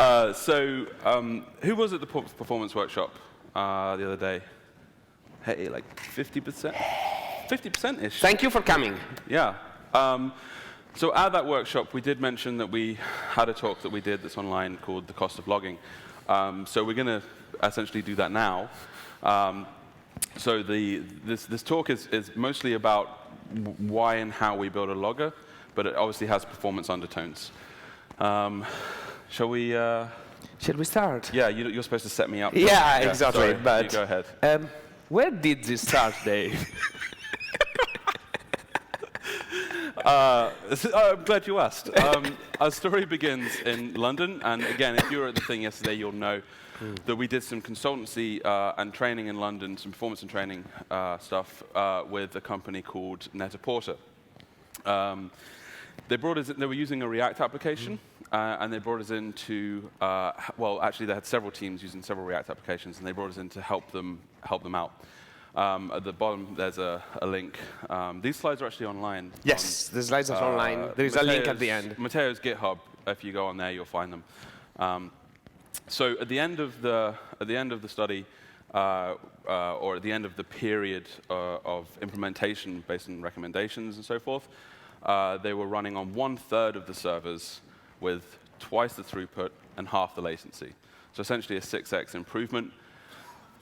Who was at the performance workshop the other day? Hey, like 50%? 50%-ish. Thank you for coming. Yeah. So at that workshop, we did mention that we had a talk that we did that's online called The Cost of Logging. So we're going to essentially do that now. So this talk is mostly about why and how we build a logger, but it obviously has performance undertones. Shall we start? Yeah, you're supposed to set me up. Yeah, exactly. Sorry, but you go ahead. Where did this start, Dave? I'm glad you asked. Our story begins in London, and again, if you were at the thing yesterday, you'll know that we did some consultancy and training in London, some performance and training stuff with a company called Net-a-Porter. They brought us in, they were using a React application, and they brought us in to, well, actually they had several teams using several React applications, and they brought us in to help them out. At the bottom, there's a link. These slides are actually online. Yes, the slides are online. There is a link at the end. Matteo's GitHub. If you go on there, you'll find them. So at the end of the study, or at the end of the period of implementation based on recommendations and so forth, they were running on 1/3 of the servers with twice the throughput and half the latency. So essentially a 6x improvement.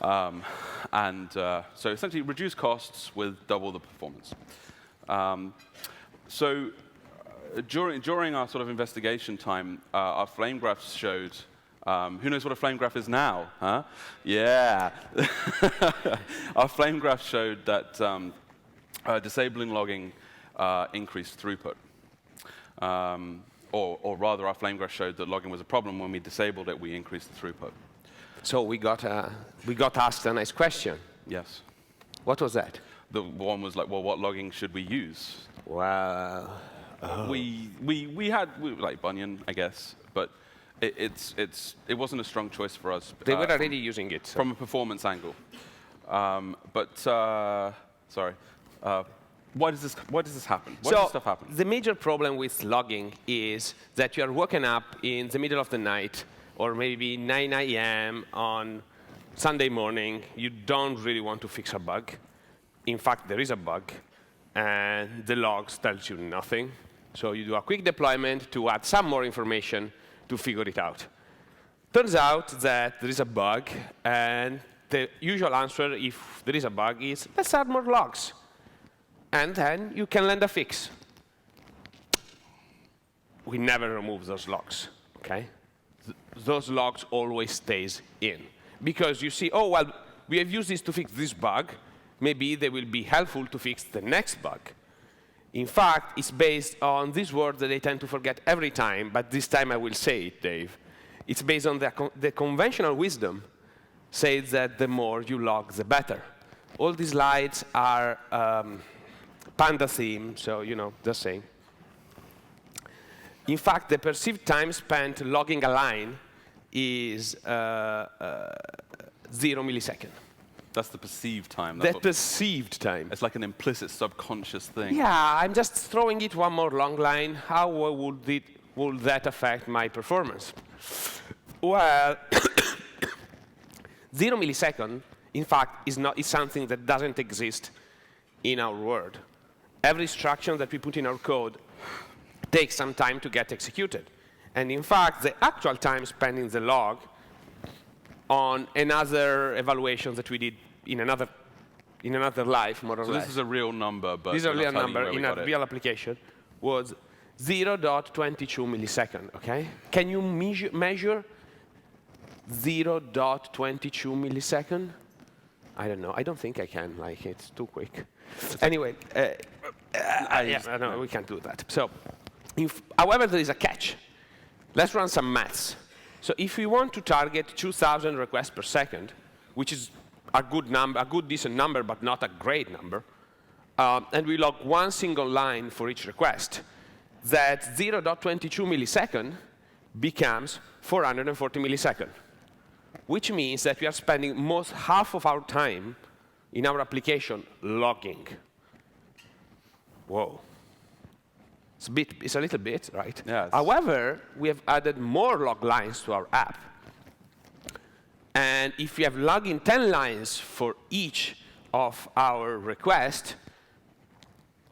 So essentially reduce costs with double the performance. During our sort of investigation time, our flame graphs showed, who knows what a flame graph is now, huh? Yeah. Our flame graph showed that disabling logging increased throughput. Or rather, our flame graph showed that logging was a problem. When we disabled it, we increased the throughput. So we got asked a nice question. Yes. What was that? The one was like, well, what logging should we use? Wow. Oh. We had like Bunyan, I guess, but it wasn't a strong choice for us. They were already using it. So. From a performance angle. Sorry. Why does this happen? Why does this stuff happen? The major problem with logging is that you are woken up in the middle of the night, or maybe 9 a.m. on Sunday morning. You don't really want to fix a bug. In fact, there is a bug, and the logs tells you nothing. So you do a quick deployment to add some more information to figure it out. Turns out that there is a bug, and the usual answer, if there is a bug, is let's add more logs. And then you can land a fix. We never remove those logs, okay? Those logs always stays in. Because you see, oh, well, we have used this to fix this bug. Maybe they will be helpful to fix the next bug. In fact, it's based on this word that I tend to forget every time, but this time I will say it, Dave. It's based on the conventional wisdom says that the more you log, the better. All these slides are Panda theme, so, you know, the same. In fact, the perceived time spent logging a line is 0 millisecond. That's the perceived time. That's perceived time. It's like an implicit subconscious thing. Yeah, I'm just throwing it one more long line. How would that affect my performance? Well, 0 millisecond, in fact, is something that doesn't exist in our world. Every instruction that we put in our code takes some time to get executed. And in fact, the actual time spent in the log on another evaluation that we did in another life, more or less. So this is a real number, but this is a real number in a real application, was 0.22 millisecond, okay? Can you measure 0.22 millisecond? I don't know. I don't think I can. Like, it's too quick. Anyway, no, we can't do that. So, however, there is a catch. Let's run some maths. So if we want to target 2,000 requests per second, which is a good number, a good decent number, but not a great number, and we log one single line for each request, that 0.22 millisecond becomes 440 milliseconds, which means that we are spending half of our time in our application logging. Whoa. It's a little bit, right? Yeah, however, we have added more log lines to our app. And if we have logging 10 lines for each of our requests,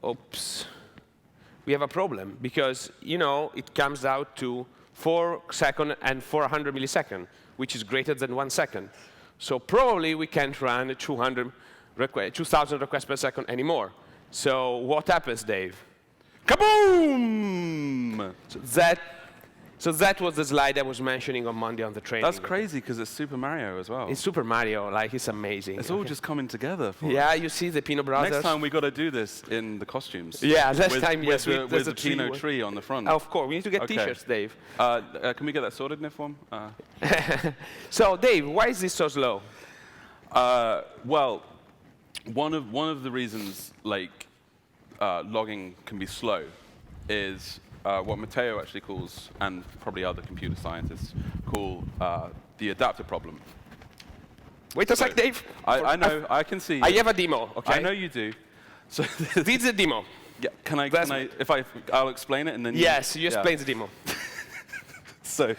oops, we have a problem. Because, it comes out to 4 seconds and 400 milliseconds, which is greater than 1 second. So probably we can't run 2,000 requests per second anymore. So what happens, Dave? Kaboom! So that was the slide I was mentioning on Monday on the training. That's crazy, because it's Super Mario as well. It's Super Mario, it's amazing. It's all just coming together for Yeah, us. you see the Pino brothers. Next time we got to do this in the costumes. Yeah, next time, yes. With the Pino tree on the front. Of course, we need to get T-shirts, Dave. Can we get that sorted, Nearform? So, Dave, why is this so slow? Well, one of the reasons logging can be slow is what Matteo actually calls, and probably other computer scientists call, the adapter problem. Wait a sec, Dave. I know, I can see. I have a demo, OK? I know you do. So this is the demo. Yeah, I'll explain it and then Yes, you explain the demo. So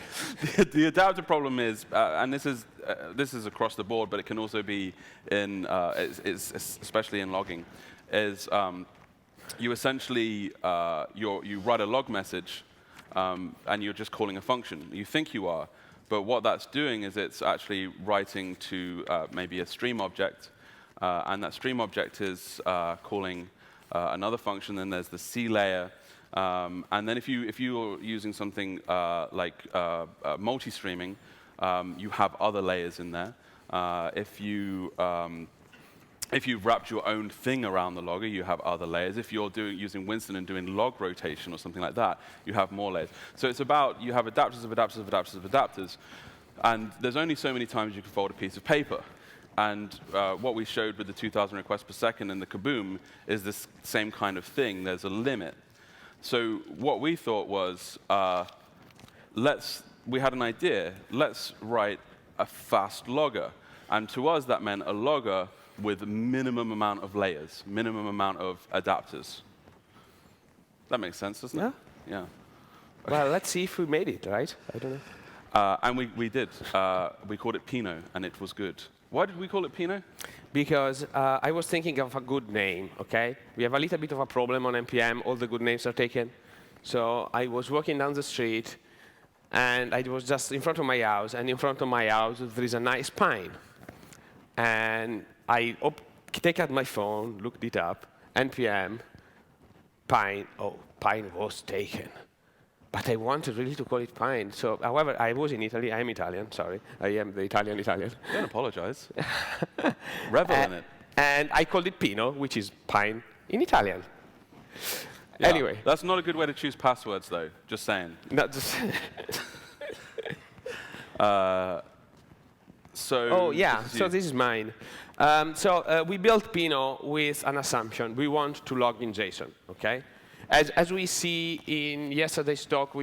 the adapter problem is, and this is across the board, but it can also be in, especially in logging, is you essentially you write a log message and you're just calling a function. You think you are, but what that's doing is it's actually writing to maybe a stream object, and that stream object is calling another function. Then there's the C layer. And then if you're using something like multi-streaming, you have other layers in there. If you've wrapped your own thing around the logger, you have other layers. If you're using Winston and doing log rotation or something like that, you have more layers. So it's about, you have adapters of adapters of adapters of adapters. And there's only so many times you can fold a piece of paper. And what we showed with the 2,000 requests per second and the Kaboom is this same kind of thing. There's a limit. So what we thought was, we had an idea. Let's write a fast logger. And to us, that meant a logger with minimum amount of layers, minimum amount of adapters. That makes sense, doesn't it? Yeah. Well, let's see if we made it, right? I don't know. And we did. We called it Pino, and it was good. Why did we call it Pino? Because I was thinking of a good name, OK? We have a little bit of a problem on NPM. All the good names are taken. So I was walking down the street, and I was just in front of my house. And in front of my house, there is a nice pine. And I take out my phone, looked it up, NPM, Pine. Oh, Pine was taken. But I wanted really to call it Pine. So, however, I was in Italy. I'm Italian, sorry. I am the Italian. Don't apologize. Revel in it. And I called it Pino, which is pine in Italian. Yeah, anyway. That's not a good way to choose passwords, though. Just saying. No, just so this is mine. We built Pino with an assumption. We want to log in JSON, OK? As we see in yesterday's talk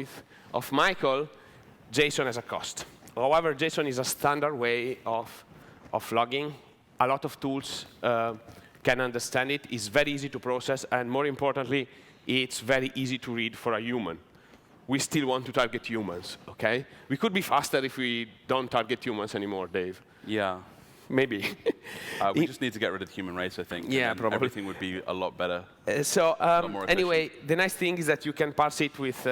of Michael, JSON has a cost. However, JSON is a standard way of logging. A lot of tools can understand it. It's very easy to process. And more importantly, it's very easy to read for a human. We still want to target humans, OK? We could be faster if we don't target humans anymore, Dave. Yeah. Maybe. We just need to get rid of the human race, I think. Yeah, probably. Everything would be a lot better. Anyway, the nice thing is that you can parse it with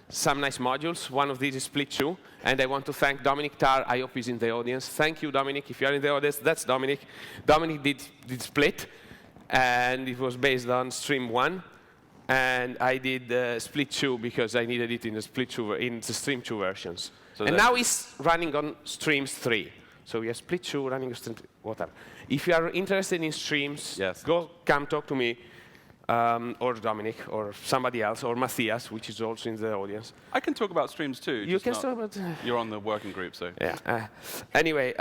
some nice modules. One of these is split2. And I want to thank Dominic Tarr. I hope he's in the audience. Thank you, Dominic. If you're in the audience, that's Dominic. Dominic did split. And it was based on stream 1. And I did split2 because I needed it in the stream 2 versions. So and now it's running on streams 3. So we have split2 running on stream 3, whatever. If you are interested in streams, come talk to me, or Dominic, or somebody else, or Matthias, which is also in the audience. I can talk about streams too. You can talk about. You're on the working group, so. Yeah. Anyway,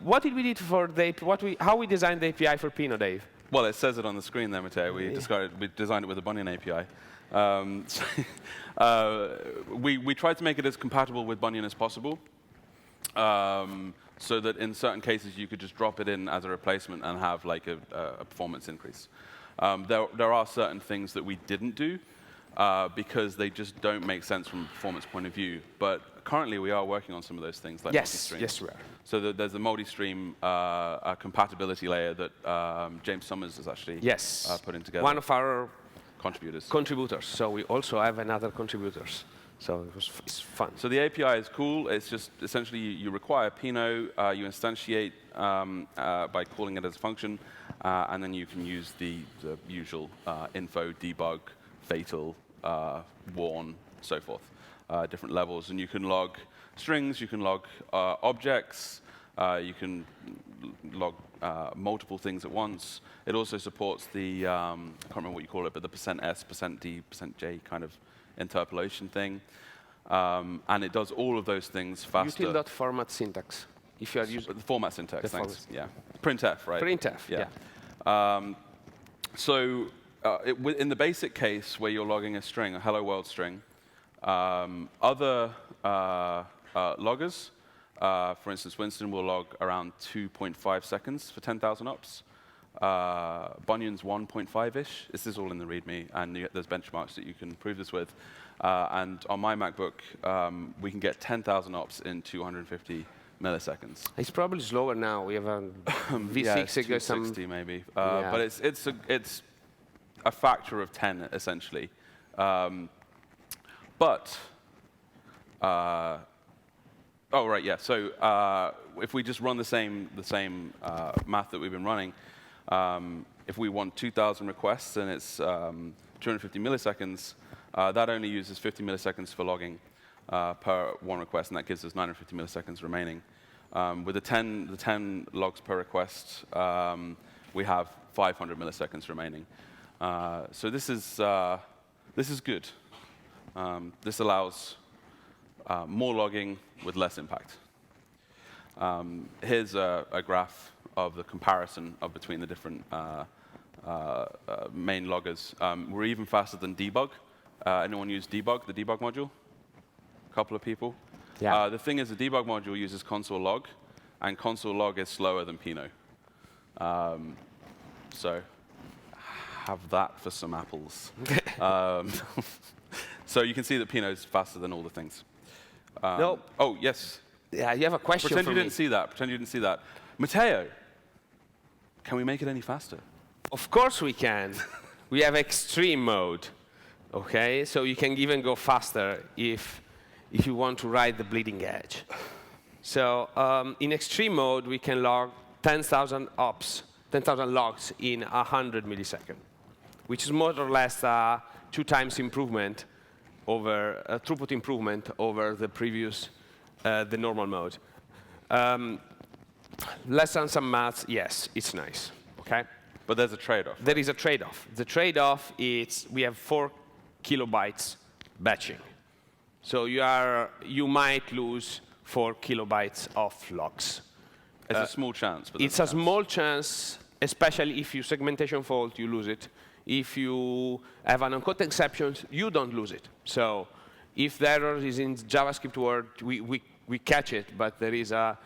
what did we do for the API? How we designed the API for Pino, Dave? Well, it says it on the screen there, Matteo. We designed it with a Bunyan API. We tried to make it as compatible with Bunyan as possible, so that in certain cases you could just drop it in as a replacement and have like a performance increase. There are certain things that we didn't do because they just don't make sense from a performance point of view. But currently, we are working on some of those things, like multi-stream. Yes, we are. So there's a multi-stream compatibility layer that James Summers is actually putting together. One of our contributors. So we also have another contributors. So it's fun. So the API is cool. It's just essentially you require Pino, you instantiate by calling it as a function, and then you can use the usual info, debug, fatal, warn, so forth, different levels. And you can log strings, you can log objects, you can log multiple things at once. It also supports the, I can't remember what you call it, but the %S, %D, %J kind of interpolation thing. And it does all of those things faster. Util.format syntax. If you are using the format syntax, thanks. Yeah. Printf, right? Printf, yeah. So in the basic case where you're logging a string, a hello world string, other loggers, for instance, Winston will log around 2.5 seconds for 10,000 ops. Bunyan's 1.5-ish. This is all in the README, and there's benchmarks that you can prove this with. And on my MacBook, we can get 10,000 ops in 250 milliseconds. It's probably slower now. We have a V6. Yeah, 260 maybe. But it's a factor of 10 essentially. Oh right, yeah. So if we just run the same math that we've been running, if we want 2,000 requests and it's 250 milliseconds, that only uses 50 milliseconds for logging per one request, and that gives us 950 milliseconds remaining. With the 10 logs per request, we have 500 milliseconds remaining. So this is good. This allows more logging with less impact. Here's a graph of the comparison between the different main loggers. We're even faster than debug. Anyone use debug, the debug module? A couple of people. Yeah. The thing is, the debug module uses console log, and console log is slower than Pino. So have that for some apples. So you can see that Pino is faster than all the things. No. Oh, yes. Yeah, you have a question Pretend for you me. didn't see that. Pretend you didn't see that. Matteo, can we make it any faster? Of course we can. We have extreme mode. Okay, so you can even go faster if you want to ride the bleeding edge. So in extreme mode, we can log 10,000 ops, 10,000 logs in 100 milliseconds, which is more or less 2 times improvement over throughput improvement over the previous, the normal mode. Less than some maths, yes, it's nice. Okay. But there's a trade-off. There is a trade-off. The trade-off is we have 4 kilobytes batching. So you might lose 4 kilobytes of logs. It's a small chance. But it's a small chance, especially if you segmentation fault, you lose it. If you have an uncaught exception, you don't lose it. So if the error is in JavaScript word, we catch it, but there is a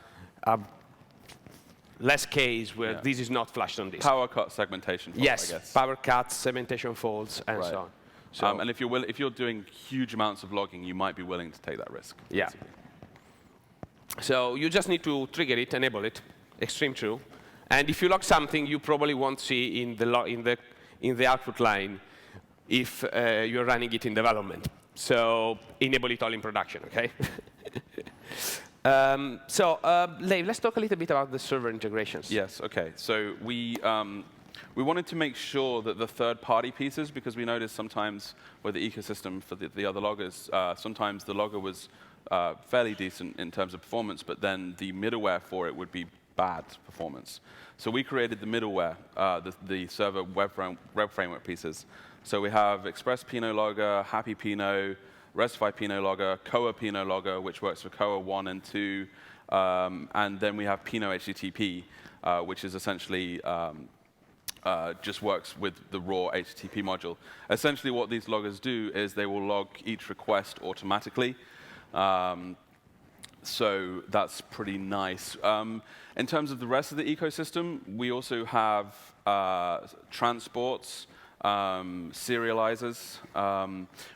less case where this is not flashed on disk. Power cut segmentation fault, yes, I guess. power cuts, segmentation faults, and so on. So and if you're doing huge amounts of logging, you might be willing to take that risk. Yeah. Basically. So you just need to trigger it, enable it, extreme true. And if you log something, you probably won't see in the output line if you're running it in development. So enable it all in production, OK? Leif, let's talk a little bit about the server integrations. Yes, OK. So we wanted to make sure that the third-party pieces, because we noticed sometimes with the ecosystem for the other loggers, sometimes the logger was fairly decent in terms of performance, but then the middleware for it would be bad performance. So we created the middleware, the server web framework pieces. So we have Express Pino logger, Happy Pino, Resify Pino logger, Koa Pino logger, which works for Koa 1 and 2, and then we have Pino HTTP, which is essentially just works with the raw HTTP module. Essentially, what these loggers do is they will log each request automatically. So that's pretty nice. In terms of the rest of the ecosystem, we also have transports, serializers.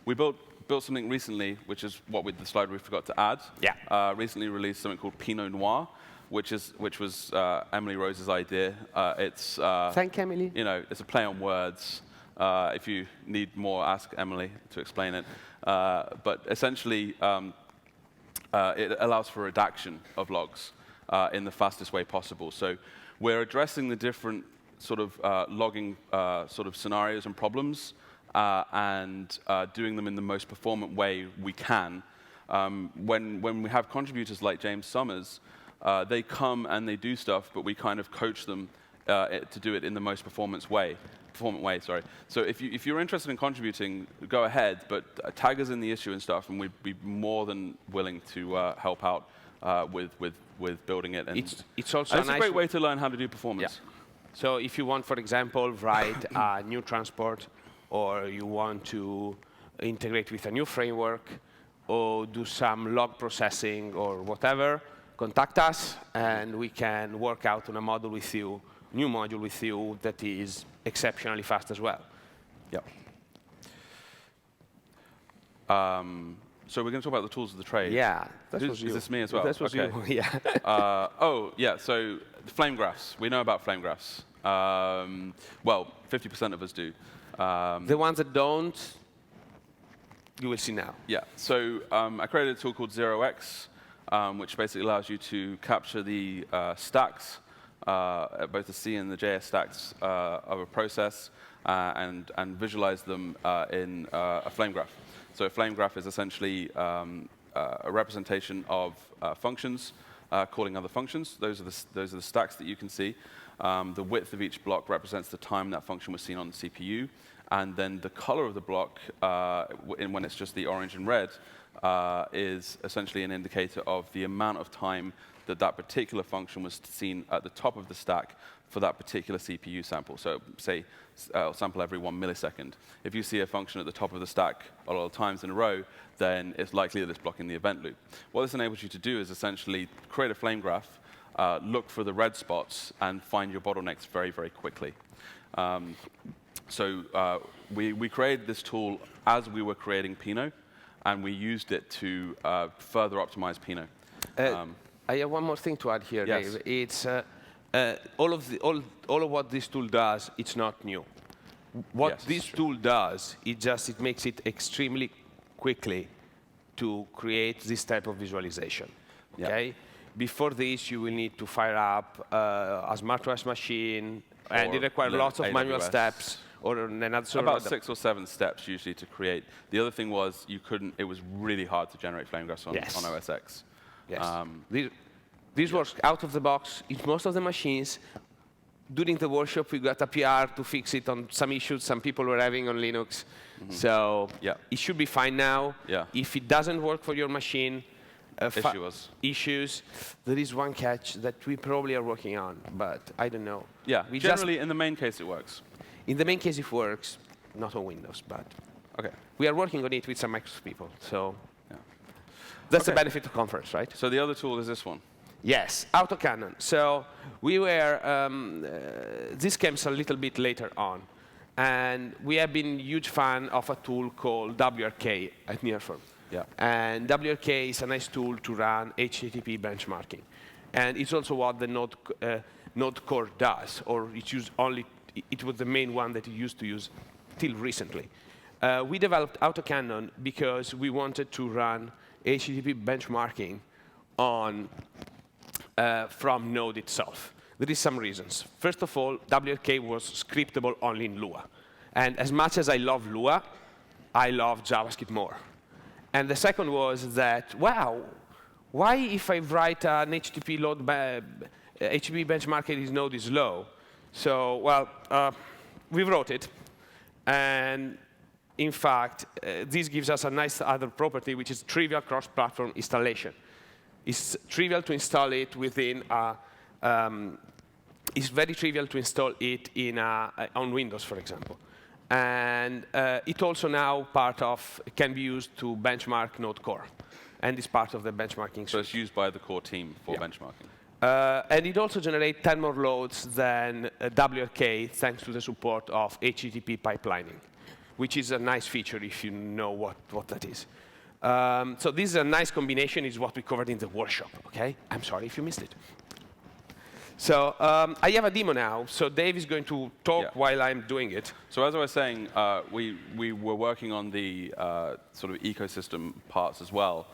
We built something recently, which is the slide we forgot to add. Yeah. Recently released something called Pino Noir, which was Emily Rose's idea. It's Thank Emily. It's a play on words. If you need more, ask Emily to explain it. But essentially, it allows for redaction of logs in the fastest way possible. So we're addressing the different sort of logging sort of scenarios and problems and doing them in the most performant way we can. When we have contributors like James Summers, they come and they do stuff, but we kind of coach them to do it in the most performant way. So if you're interested in contributing, go ahead, but tag us in the issue and stuff, and we'd be more than willing to help out with building it. And it's also a great way to learn how to do performance. Yeah. So if you want, for example, write a new transport, or you want to integrate with a new framework, or do some log processing or whatever, contact us, and we can work out on a model with you, new module with you that is exceptionally fast as well. Yeah. So we're going to talk about the tools of the trade. Yeah, Is this me as well? That was okay. you. Yeah. Oh, yeah. So the flame graphs. We know about flame graphs. Well, 50% of us do. The ones that don't, you will see now. Yeah. So I created a tool called 0x, which basically allows you to capture the stacks, both the C and the JS stacks of a process, and visualize them in a flame graph. So a flame graph is essentially a representation of functions calling other functions. Those are the stacks that you can see. The width of each block represents the time that function was seen on the CPU, and then the color of the block, when it's just the orange and red, is essentially an indicator of the amount of time that particular function was seen at the top of the stack for that particular CPU sample. So say sample every 1 millisecond. If you see a function at the top of the stack a lot of times in a row, then it's likely that it's blocking the event loop. What this enables you to do is essentially create a flame graph, look for the red spots, and find your bottlenecks very, very quickly. So we created this tool as we were creating Pino, and we used it to further optimize Pino. I have one more thing to add here, Yes. Dave. It's all of what this tool does. It's not new. What Yes, this tool does, it makes it extremely quickly to create this type of visualization. Yeah. Okay. Before this, you will need to fire up a SmartOS machine, and it requires lots of manual steps. Or another about 6 or 7 steps usually to create. The other thing was it was really hard to generate flame graphs on OS X. Yes. This works out of the box in most of the machines. During the workshop, we got a PR to fix it on some issues some people were having on Linux. Mm-hmm. So it should be fine now. Yeah. If it doesn't work for your machine, issues, there is one catch that we probably are working on, but I don't know. Yeah, generally in the main case it works. In the main case it works, not on Windows, but we are working on it with some Microsoft people. So that's the benefit of conference, right? So the other tool is this one. Yes, AutoCannon. So we were, this came a little bit later on. And we have been huge fan of a tool called WRK at Nearform. Yeah. And WRK is a nice tool to run HTTP benchmarking. And it's also what the Node Core does, or it was the main one that it used to use till recently. We developed AutoCannon because we wanted to run HTTP benchmarking from Node itself. There is some reasons. First of all, WRK was scriptable only in Lua. And as much as I love Lua, I love JavaScript more. And the second was that, wow, why if I write an HTTP benchmark this node is low? So, well, we wrote it. And in fact, this gives us a nice other property, which is trivial cross-platform installation. It's trivial to install it within it's very trivial to install it on Windows, for example. And it also now can be used to benchmark Node Core. And it's part of the benchmarking suite. So it's used by the core team for benchmarking. And it also generates 10 more loads than WRK, thanks to the support of HTTP pipelining, which is a nice feature if you know what that is. So this is a nice combination, is what we covered in the workshop. Okay, I'm sorry if you missed it. So I have a demo now. So Dave is going to talk while I'm doing it. So as I was saying, we were working on the sort of ecosystem parts as well.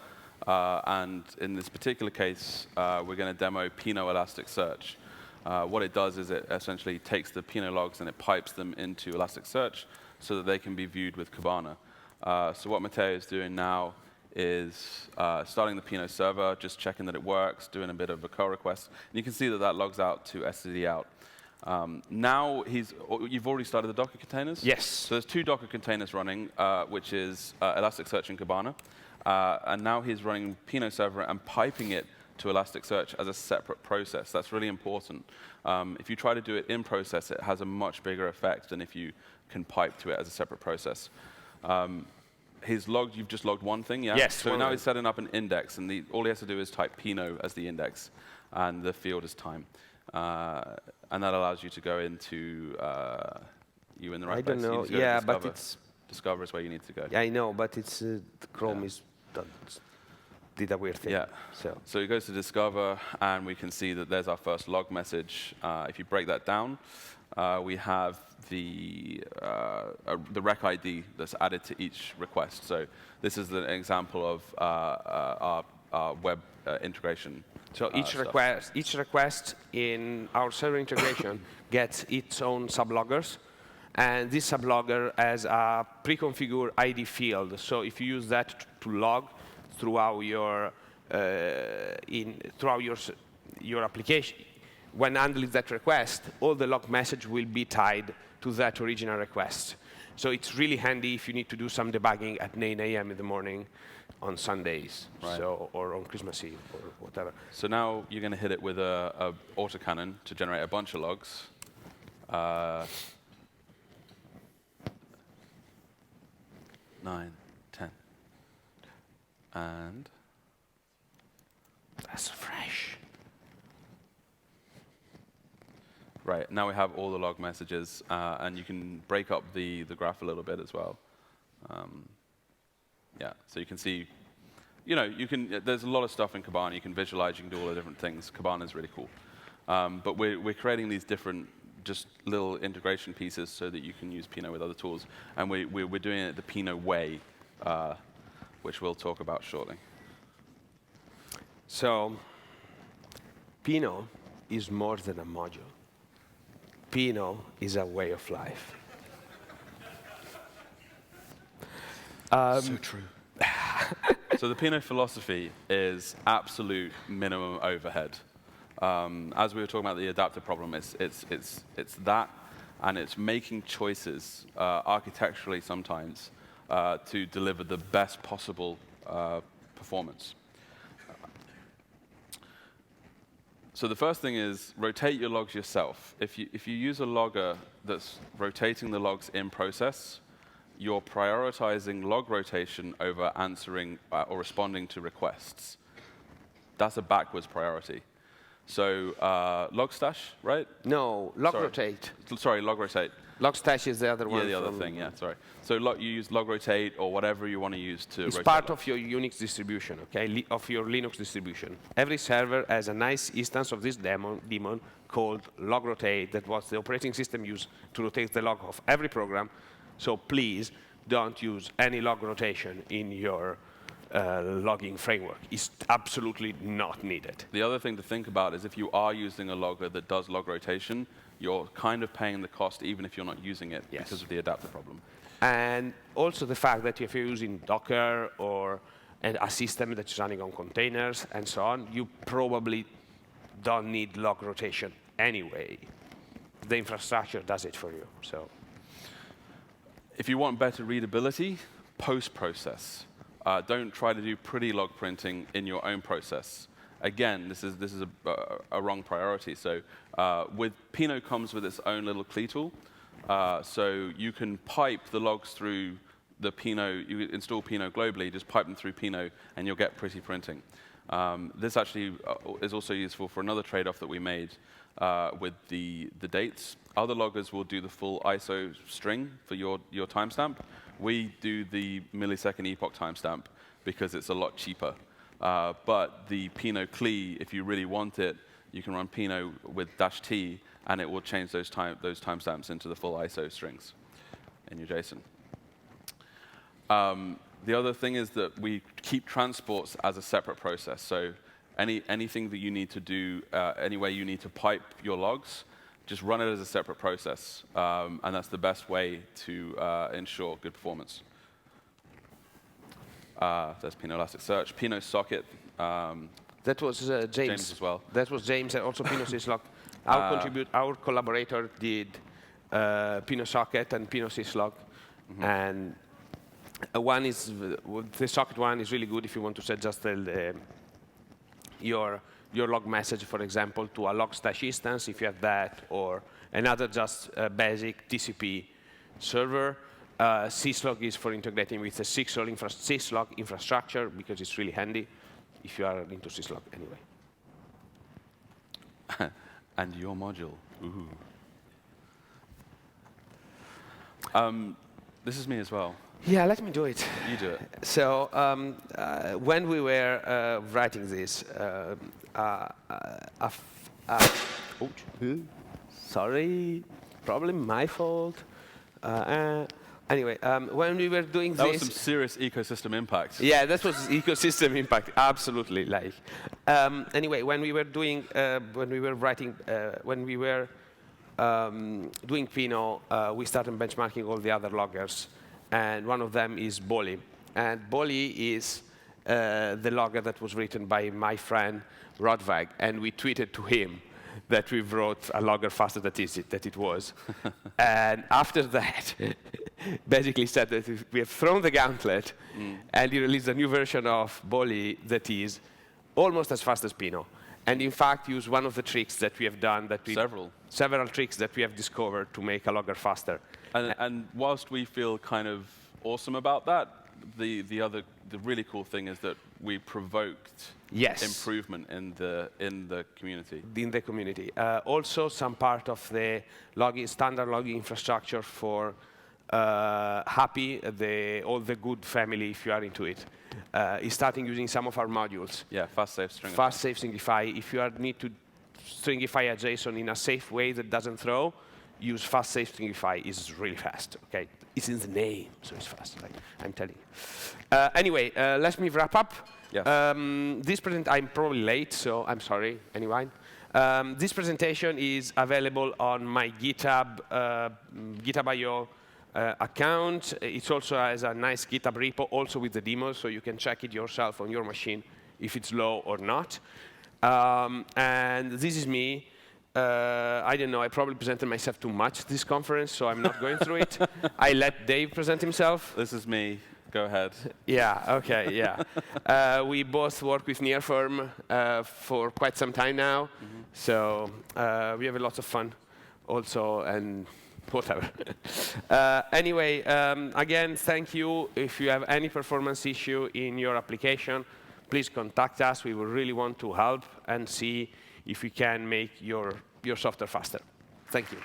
And in this particular case, we're going to demo Pino Elasticsearch. What it does is it essentially takes the Pino logs and it pipes them into Elasticsearch so that they can be viewed with Kibana. So what Matteo is doing now is starting the Pino server, just checking that it works, doing a bit of a curl request. And you can see that that logs out to std out. Now you've already started the Docker containers? Yes. So there's 2 Docker containers running, which is Elasticsearch and Kibana. And now he's running Pino server and piping it to Elasticsearch as a separate process. That's really important. If you try to do it in process, it has a much bigger effect than if you can pipe to it as a separate process. You've just logged one thing, yeah? Yes. So now he's setting up an index, and all he has to do is type Pino as the index, and the field is time. And that allows you to go into, you in the right place? I don't know, yeah, Discover. but it's... Discover is where you need to go. Yeah, I know, but it's Chrome did a weird thing. Yeah. So he goes to Discover, and we can see that there's our first log message. If you break that down, we have the rec ID that's added to each request. So this is an example of our web integration. So each request in our server integration gets its own subloggers. And this sublogger has a pre-configured ID field. So if you use that to log throughout your application, when handling that request, all the log message will be tied to that original request. So it's really handy if you need to do some debugging at 9 a.m. in the morning on Sundays, or on Christmas Eve, or whatever. So now you're going to hit it with a autocannon to generate a bunch of logs. 9, 10. And that's fresh. Right, now we have all the log messages, and you can break up the graph a little bit as well. Yeah, so you can see, there's a lot of stuff in Kibana. You can visualize, you can do all the different things. Kibana is really cool. But we're creating these different just little integration pieces so that you can use Pino with other tools. And we're doing it the Pino way, which we'll talk about shortly. So Pino is more than a module. Pino is a way of life. So true. So the Pino philosophy is absolute minimum overhead. As we were talking about the adaptive problem, it's that, and it's making choices architecturally sometimes to deliver the best possible performance. So the first thing is rotate your logs yourself. If you use a logger that's rotating the logs in process, you're prioritizing log rotation over answering or responding to requests. That's a backwards priority. So logstash, right? No, rotate. Sorry, log rotate. Logstash is the other one. Yeah, the other thing, yeah, sorry. So you use log rotate or whatever you want to use to rotate. It's part of your Unix distribution, okay, of your Linux distribution. Every server has a nice instance of this daemon called log rotate that was the operating system used to rotate the log of every program. So please don't use any log rotation in your logging framework. It's absolutely not needed. The other thing to think about is if you are using a logger that does log rotation, you're kind of paying the cost even if you're not using it because of the adapter problem. And also the fact that if you're using Docker or a system that's running on containers and so on, you probably don't need log rotation anyway. The infrastructure does it for you. So, if you want better readability, post-process. Don't try to do pretty log printing in your own process. Again, this is a wrong priority. So with Pino comes with its own little CLI tool. So you can pipe the logs through the Pino. You install Pino globally, just pipe them through Pino, and you'll get pretty printing. This actually is also useful for another trade-off that we made with the dates. Other loggers will do the full ISO string for your timestamp. We do the millisecond epoch timestamp because it's a lot cheaper. But the Pino CLI, if you really want it, you can run Pino with -t, and it will change those timestamps into the full ISO strings in your JSON. The other thing is that we keep transports as a separate process. So anything that you need to do, any way you need to pipe your logs, just run it as a separate process. And that's the best way to ensure good performance. There's Pino Elasticsearch, Pino Socket. That was James as well. That was James, and also Pino Syslog. Our collaborator did Pino Socket and Pino Syslog, and the socket one is really good if you want to set just your log message, for example, to a log-stash instance, if you have that, or another just basic TCP server. Syslog is for integrating with the Syslog infrastructure, because it's really handy if you are into Syslog anyway. And your module. Ooh. This is me as well. Yeah, let me do it. You do it. So when we were writing this, sorry, probably my fault. Anyway, when we were doing that this, was some serious ecosystem impact. Yeah, that was ecosystem impact, absolutely. Anyway, when we were doing Pino, we started benchmarking all the other loggers, and one of them is Bolly. And Bolly is the logger that was written by my friend Rodvag, and we tweeted to him that we wrote a logger faster than it was. And after that, basically said that we have thrown the gauntlet, and he released a new version of Bolly that is almost as fast as Pino. And in fact, use one of the tricks that we have done. Several tricks that we have discovered to make a logger faster. And whilst we feel kind of awesome about that, the really cool thing is that we provoked improvement in the community. In the community. Also, some part of the standard logging infrastructure for Happy, all the good family, if you are into it, is starting using some of our modules. Yeah, fast, safe, stringify. Fast, safe, stringify. If you need to stringify a JSON in a safe way that doesn't throw, use fast, safe, stringify. It's really fast. Okay, it's in the name, so it's fast. I'm telling you. Anyway, let me wrap up. Yes. I'm probably late, so I'm sorry. Anyway, this presentation is available on my GitHub.io account. It also has a nice GitHub repo, also with the demos, so you can check it yourself on your machine if it's low or not. And this is me. I don't know, I probably presented myself too much this conference, so I'm not going through it. I let Dave present himself. This is me. Go ahead. Yeah, OK, yeah. We both work with Nearform for quite some time now, so we have a lot of fun also, and whatever. Anyway, again, thank you. If you have any performance issue in your application, please contact us. We will really want to help and see if we can make your software faster. Thank you.